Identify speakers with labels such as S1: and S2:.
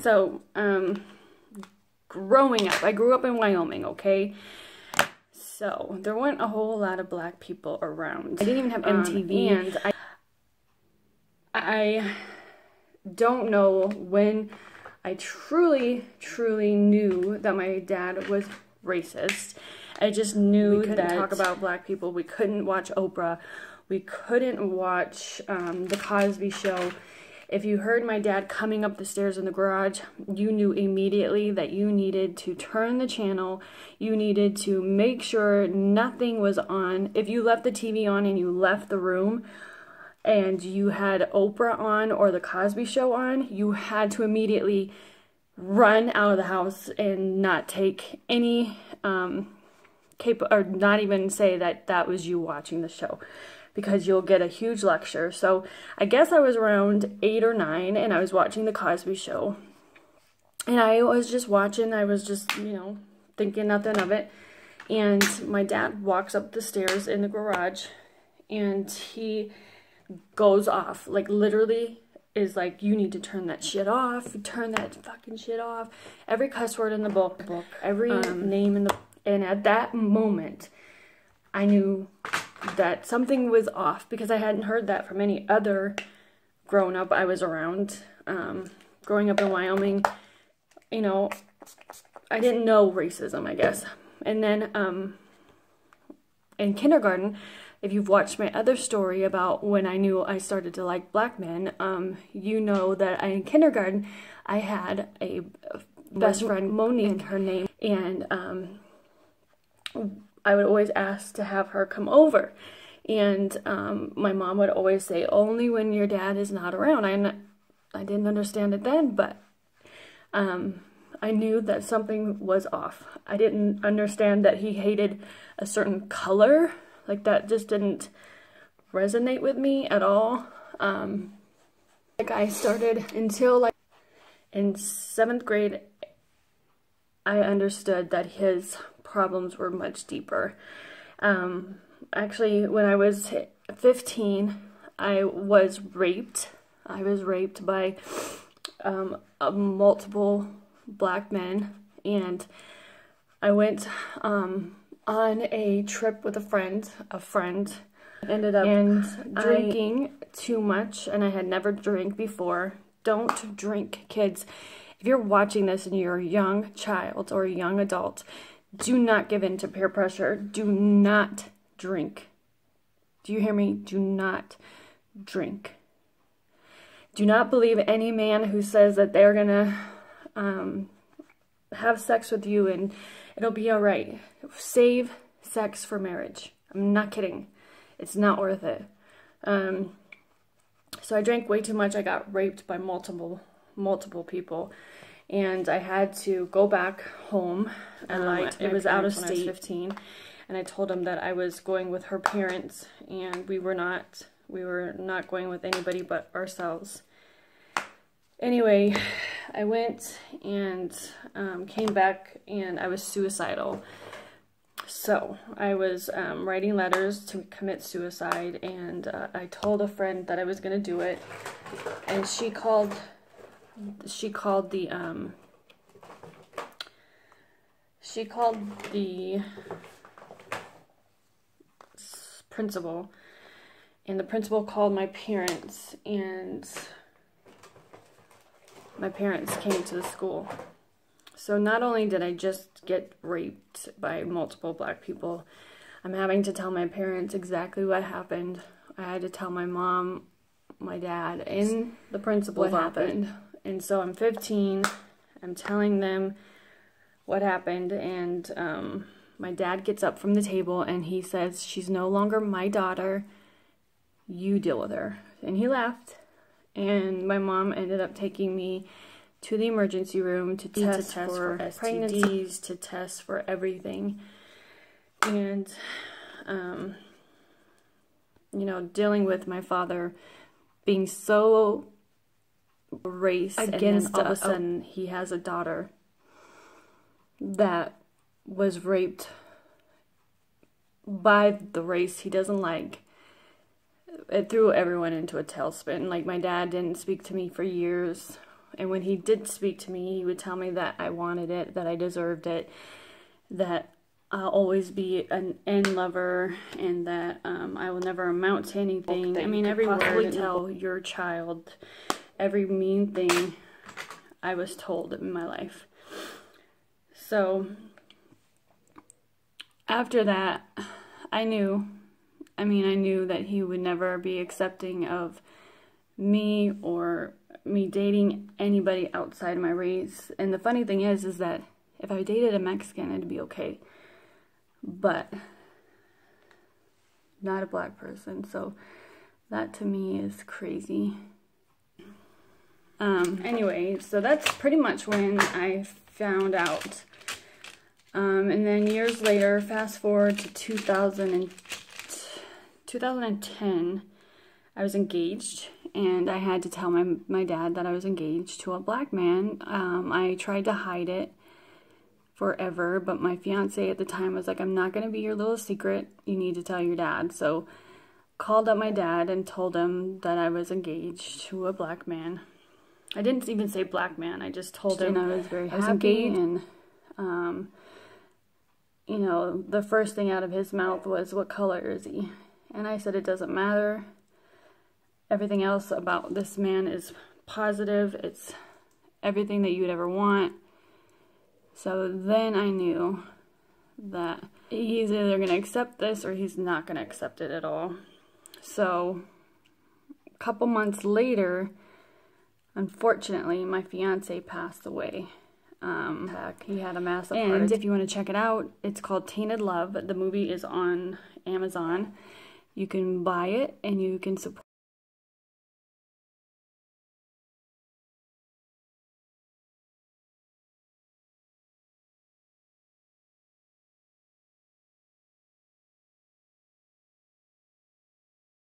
S1: So, growing up, I grew up in Wyoming, okay? So, there weren't a whole lot of black people around. I didn't even have MTV, and I don't know when I truly knew that my dad was racist. I just knew we couldn't talk about black people. We couldn't watch Oprah. We couldn't watch The Cosby Show. If you heard my dad coming up the stairs in the garage, you knew immediately that you needed to turn the channel. You needed to make sure nothing was on. If you left the TV on and you left the room and you had Oprah on or The Cosby Show on, you had to immediately run out of the house and not take any, or not even say that that was you watching the show, because you'll get a huge lecture. So I guess I was around 8 or 9 and I was watching The Cosby Show. And I was just watching, I was just, you know, thinking nothing of it. And my dad walks up the stairs in the garage and he goes off. Like, literally is like, you need to turn that shit off. Turn that fucking shit off. Every cuss word in the book. Every name in the... And at that moment, I knew that something was off, because I hadn't heard that from any other grown up I was around. Growing up in Wyoming, you know, I didn't know racism, I guess. And then in kindergarten, if you've watched my other story about when I knew I started to like black men, you know that in kindergarten I had a best friend, Monique, her name, and I would always ask to have her come over. And my mom would always say, only when your dad is not around. I didn't understand it then, but I knew that something was off. I didn't understand that he hated a certain color. Like, that just didn't resonate with me at all. Like, I started until, like, in 7th grade, I understood that his problems were much deeper. Actually, when I was 15, I was raped. I was raped by multiple black men, and I went on a trip with a friend. Ended up drinking too much, and I had never drank before. Don't drink, kids. If you're watching this and you're a young child or a young adult, do not give in to peer pressure. Do not drink. Do you hear me? Do not drink. Do not believe any man who says that they're gonna have sex with you and it'll be all right. Save sex for marriage. I'm not kidding. It's not worth it. So I drank way too much. I got raped by multiple people. And I had to go back home. It was out of state. When I was 15, and I told him that I was going with her parents, and we were not going with anybody but ourselves. Anyway, I went and came back, and I was suicidal. So I was writing letters to commit suicide, and I told a friend that I was gonna do it, and she called the principal, and the principal called my parents, and my parents came to the school. So not only did I just get raped by multiple black people, I'm having to tell my parents exactly what happened. I had to tell my mom, my dad, and the principal what happened. And so I'm 15, I'm telling them what happened, and my dad gets up from the table and he says, "She's no longer my daughter, you deal with her." And he left, and my mom ended up taking me to the emergency room to test for pregnancies, to test for everything. And, you know, dealing with my father being so race against, and then all of a sudden he has a daughter that was raped by the race he doesn't like. It threw everyone into a tailspin. Like, my dad didn't speak to me for years. And when he did speak to me, he would tell me that I wanted it, that I deserved it, that I'll always be an end lover, and that I will never amount to anything. I mean, every word tell your child, every mean thing I was told in my life. So after that, I knew that he would never be accepting of me or me dating anybody outside my race. And the funny thing is that if I dated a Mexican, it'd be okay. But not a black person. So that to me is crazy. Anyway, so that's pretty much when I found out. And then years later, fast forward to 2010, I was engaged, and I had to tell my dad that I was engaged to a black man. I tried to hide it forever, but my fiance at the time was like, I'm not going to be your little secret. You need to tell your dad. So called up my dad and told him that I was engaged to a black man. I didn't even say black man. I just told him I was very happy. And, you know, the first thing out of his mouth was, what color is he? And I said, it doesn't matter. Everything else about this man is positive. It's everything that you would ever want. So then I knew that he's either going to accept this or he's not going to accept it at all. So a couple months later, unfortunately, my fiance passed away. He had a massive heart. And if you want to check it out, it's called Tainted Love. The movie is on Amazon. You can buy it and you can support